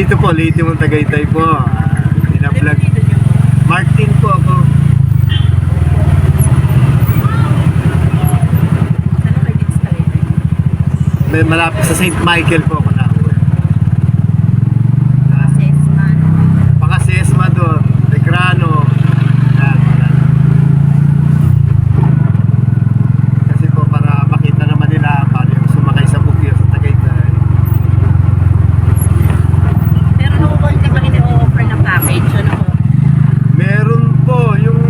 Dito po, Leyte mong Tagaytay po. Binablog. Martin po ako. May malapit sa St. Michael po ako na. Baka Sesma doon. Negrano. Kasi po para makita naman nila paano yung sumakay sa bukyo sa Tagaytay. Pero noon ka ba ini-offer ng package? Ano po? Meron po yung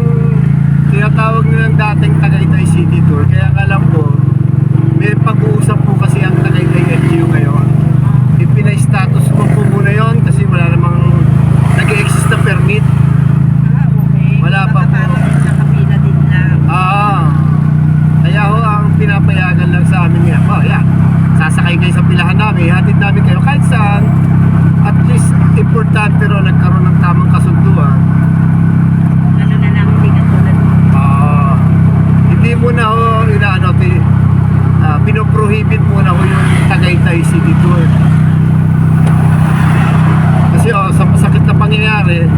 tinatawag nilang dating Tagaytay City Tour. Kaya alam ko, may pag-uusap po kasi ang Tagaytay LGU ngayon. Ipina-status ko po muna yun kasi wala namang nag-exist na permit. Okay. Wala pa po. Parang sa kapila din lang. Kaya ho ang pinapayagan lang sa amin ngayon. Yeah. Sasakay kayo sa pilahan namin, hatid namin kayo kahit saan. At least importante ro nagkaroon ng tamang kasunduan. Ano na lang, hindi ka tulad mo. Hindi mo na ho pinoprohibit mo na ho yung Tagaytay City Tour. Kasi sa masakit na pangyayari,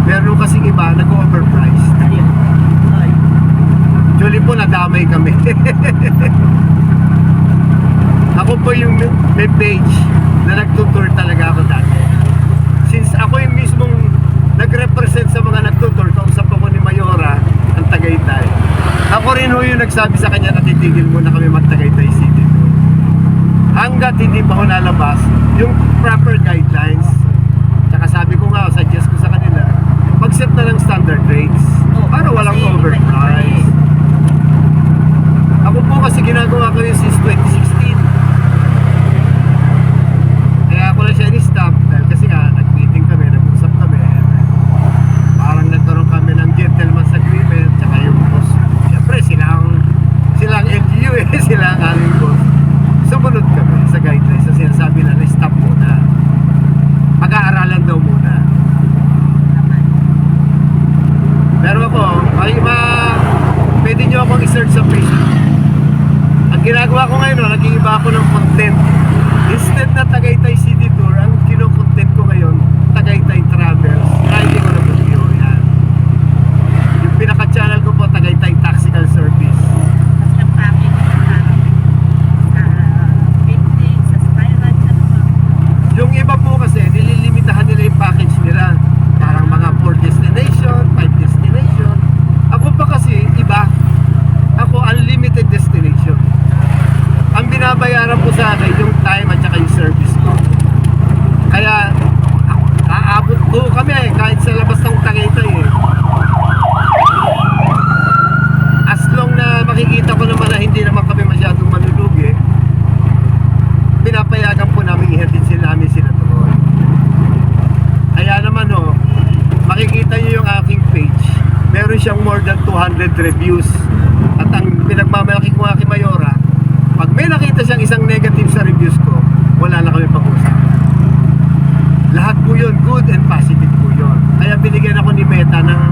meron kasing iba nag-overprice. Ayun. Ay. Actually po, nadamay kami. Ako po yung may page na nagtutour talaga ako dati. Since ako yung mismong nag-represent sa mga nagtutour, kausap ako ni Mayora ng Tagaytay. Ako rin ho yung nagsabi sa kanya na titigil muna kami mag-Tagaytay City Tour. Hanggat hindi pa ho nalabas yung proper guidelines. Tsaka sabi ko nga, suggest ko sa kanila, mag-set na ng standard rates para walang overprice. Ako po kasi ginagawa ko yun since 2016. Kaya ako lang siya ni-stop dahil kasi nga nag-meeting kami, nag-usap kami. Parang nagkaroon kami ng gentleman's agreement. Tsaka yung boss, siyempre sila ang LGU sila ang aming boss. Sumunod kami sa guidelines na sinasabi na stop muna. Pag-aaralan daw muna. Pero ako, pwede nyo akong i-search sa Facebook. Ang ginagawa ko ngayon, nag-iiba ako ng content. Instead na Tagaytay City Tour, ang kino-content ko ngayon, Tagaytay Travels. Riding on a video, yan. Yung pinaka-channel ko po, Tagaytay Taxical Service. Tapos yung package sa picnic, sa Skyranch, ano ba? Yung iba po kasi, nililimitahan nila yung package nila. Parang mga 4 destination, 5 destination. Ako pa kasi, iba. Ako, unlimited destination. Ang binabayaran po sa akin, yung time at saka yung service ko. Kaya, aabot po kami kahit sa labas ng Tagaytay As long na makikita ko naman na hindi naman kami masyadong manulugi, pinapayagan po namin ihatid namin sila doon. Kaya naman makikita nyo yung aking page. Meron siyang more than 200 reviews. At ang pinagmamalaki ko nga kay Mayora, pag may nakita siyang isang negative sa reviews ko, wala na kami pag-usap. Lahat po yun, good and positive po yun. Kaya binigyan ako ni Meta ng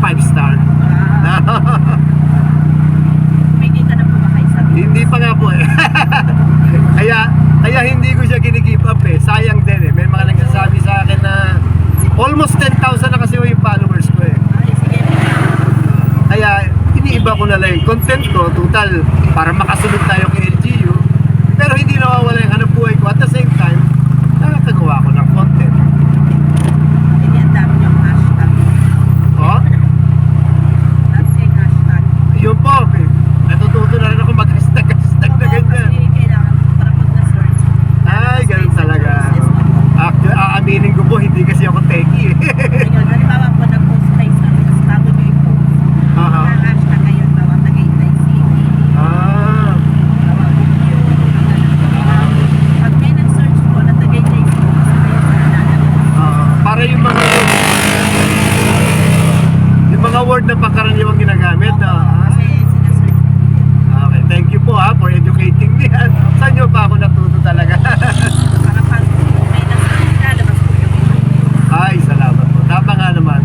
5 star. May kita na po ba kayo sa Hindi pa nga po kaya hindi ko siya gini-give up sayang din may mga nagsasabi sa akin na almost 10,000 na kasi yung followers ko Ay, sige. kaya iniiba ko na lang yung content ko total para makasunod tayo kay LGU, pero hindi nawawala yung hanap buhay ko at the same time nakakagawa ko ng content. Hindi ang dami yung hashtag. Tapos yung hashtag. Yun po natututo na rin ako mag-hashtag na ganyan. Kasi kailangan para pag na-search. Ay, ganun talaga. Actually, aaminin ko po, hindi kasi ako techie Ayun, halimbawa po nag-post kayo sa mas bago nyo yung post. Ang hashtag ngayon, bawa Tagaytay City. Bawa Bukyo. Pag may nag-search po na Tagaytay City, sa kayo sa lalabas. Para yung mga word na pangkaraniwang ginagamit Kasi sinasearch. Okay, thank you po for educating me. Saan nyo pa ako natuto talaga? Para pag may nag-search, lalabas po yung Ay, salamat po. Tama nga naman.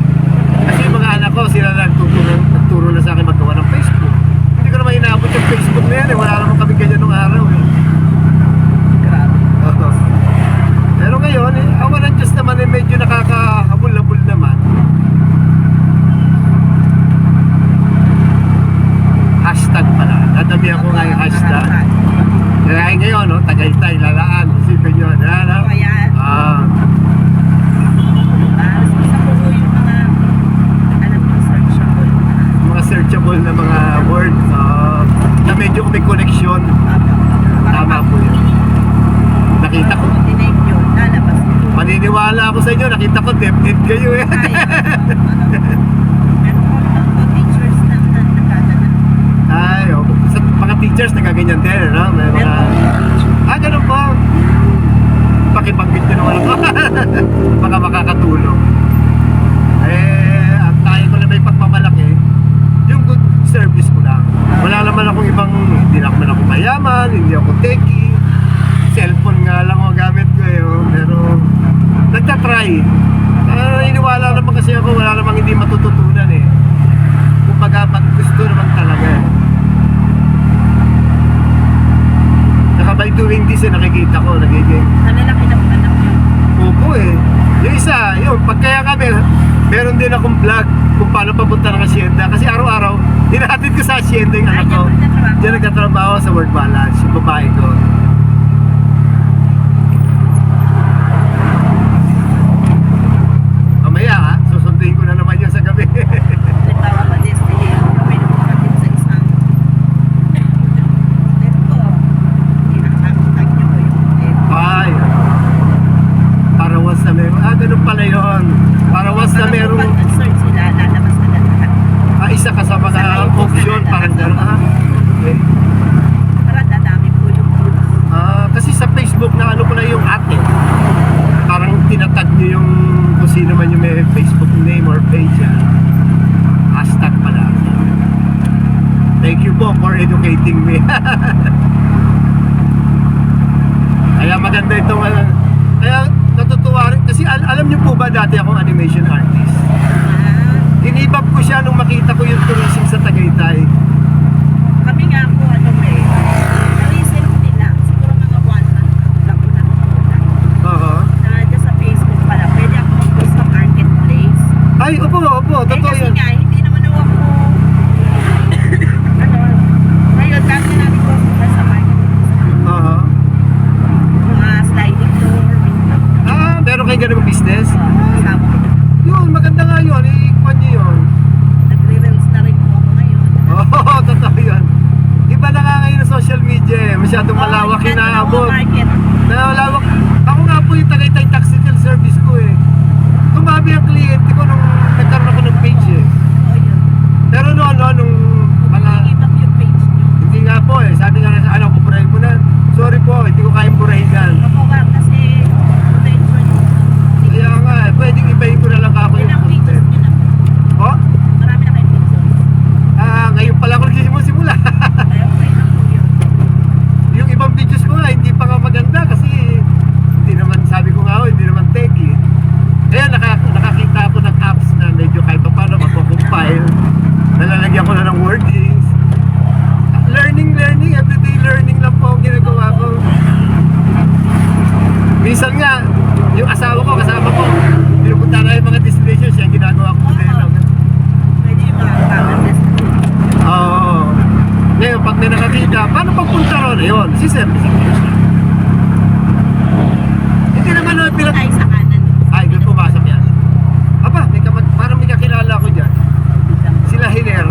Kasi yung mga anak ko, sila nagturo na sa akin maggawa ng Facebook. Hindi ko naman inaabot yung Facebook na yan Wala naman kami ganyan nung araw grabe. Pero ngayon, Binibigyan ko nga yung hashtag. Kaya ngayon, no, Tagaytay, Lalaan, isipin nyo, ano? Ayan. Ah, Isa po po yung mga, alam mo, searchable. mga searchable na mga words na medyo may connection. Tama po yun. Nakita ko. Tinake yun, lalabas ko. Maniniwala ako sa inyo, nakita ko DepEd kayo eh. Meron po mga teachers na nagkadala. Ay, oh, sa mga teachers nagaganyan din, ano? May mga... Ganun po. Pakibanggit nyo naman ako. Baka makakatulong. Ang tayo ko na may pagmamalaki, yung good service ko lang. Wala naman akong ibang, hindi naman ako mayaman, hindi ako techie. Cellphone nga lang ang gamit ko pero nagtatry. Iniwala naman kasi ako, wala namang hindi matututunan eh. Kumbaga, pag gusto naman talaga eh. Saka by doing this nakikita ko, nagiging Nalalaki na po anak yun. opo eh. Yung isa, yun, pag kaya kami, meron din akong vlog kung paano papunta ng asyenda. Kasi araw-araw, hinahatid ko sa asyenda yung anak ko. Diyan nagtatrabaho sa Work Balance, yung babae ko. Mamaya ha, susunduin ko na naman yun sa gabi. Nagbawa pa din sa iyo. Kami na po natin sa isang. Pero po, hinahashtag niyo po yung Ay, parawas na meron. Ganun pala yun. Parawas na meron. Pag nag-search sila, lalabas na lahat. Isa ka sa mga option, parang gano'n. Okay. Para dadami po yung groups. Kasi sa Facebook na ano ko na yung ate. Parang tinatag nyo yung kung sino man yung may Facebook name or page. Hashtag pala. Thank you po for educating me. Kaya maganda itong kaya natutuwa rin. Kasi alam nyo po ba dati akong animation artist. Inibab ko siya nung makita ko yung tourism sa Tagaytay. Kami nga po, recently lang, siguro mga 1 month lang po na Oo. na dyan sa Facebook pala, pwede ako mag-post sa marketplace. Ay, opo, totoo Kasi yan. nga, hindi naman ako ngayon, kasi namin post sa marketplace. Oo. Mga sliding door, window. Meron kayo ganung business? Kasama ko. Yun, maganda nga yun. Ikwan nyo yun. Nagre-reels na rin po ako ngayon. Oo, totoo yun. Iba na nga ngayon sa social media eh. Masyadong malawak yung inaabot. market. Malawak. Ako nga po yung Tagaytay Taxical Service ko eh. Tumami ang kliyente ko nung nagkaroon ako ng page eh. Oo, yun. Pero nung mga... Give up yung page nyo. Hindi nga po eh. Sabi nga na ano, pupurahin mo na. Sorry po, hindi ko kayang purahin. Ako ba, kasi potential yun. Kaya nga eh, pwedeng ibahin ko na lang ako yung Ilang pages content. nyo na po? Oh? Marami na kayong pictures. Ngayon pala ako nagsisimula. Kaya okay na po yun. Yung ibang videos ko nga, hindi pa nga maganda kasi hindi naman, sabi ko nga, hindi naman techie. Kaya nakakita ako ng apps na medyo kahit pa paano mako-compile. Nalalagyan ko na ng wordings. Learning, everyday learning lang po ang ginagawa ko. Minsan nga, yung asawa ko, kasama ko, pinupunta na yung mga destinations, siya ginagawa ko din. Pwede yung mga common destination. Oo. Ngayon, pag may nakakita, paano pagpunta ron? Yun, si service ko siya. Hindi naman na pilat. Ay, sa kanan. Ay, doon pumasok yan. Aba, parang may kakilala ko dyan. Sila Hiner.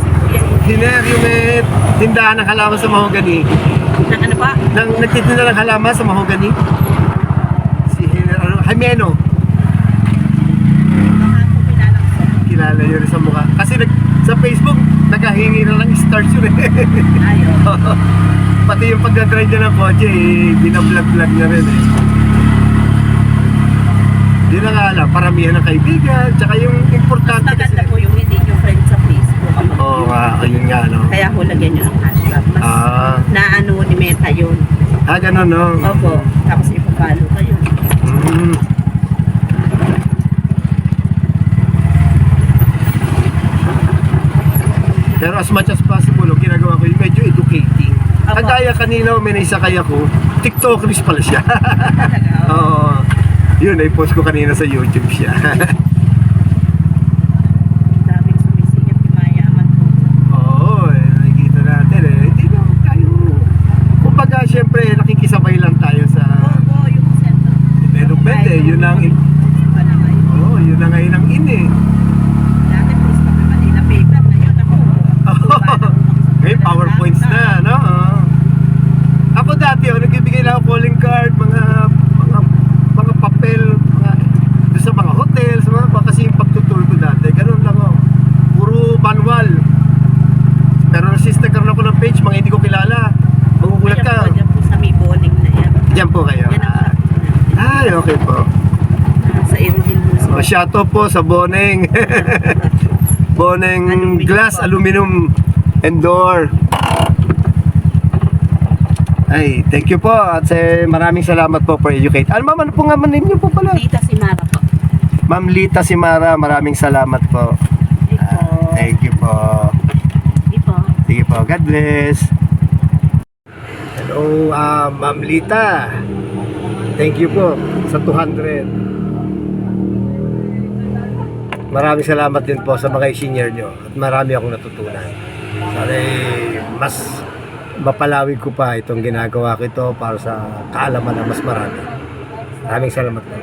Si Kuya. Hiner yung may tindahan ng halaman sa mahogany. Nang ano ba? Nagtitinda ng halaman sa mahogany. Si Hiner, Jimeno. Baka po kilala ko. Kilala yun sa mukha. Kasi sa Facebook, naghahingi na lang stars yun eh. Ayaw. Pati yung pagdadrive niya ng kotse, binablog-vlog niya rin eh. Yun na nga lang, paramihan ng kaibigan, tsaka yung importante Maganda po yung hindi nyo friend sa Facebook. Oo nga, ayun nga no. Kaya hulagyan nyo ang hashtag. Mas naano ni Meta yun. Ganun no. Opo. Tapos ipapalo kayo. Pero as much as possible, ginagawa ko yung medyo educating. Opo. Kagaya kanina, may naisakay ako, TikTokeris pala siya. Talaga. Oo. Yun, i-post ko kanina sa YouTube siya. Daming sumisigap yung mayaman po. Oo, nakikita Pasyato po sa Boneng. Boneng Glass, Aluminum and Door. Ay, thank you po at maraming salamat po for educate. Ma'am, ano po nga man ninyo po pala? Dita si Mara po. Ma'am Lita Simara, maraming salamat po. Thank you po. Sige po, God bless. Hello, Ma'am Lita. Thank you po sa 200. Maraming salamat din po sa mga senior nyo at marami akong natutunan. Sana mas mapalawig ko pa itong ginagawa ko ito para sa kaalaman ng mas marami. Maraming salamat po.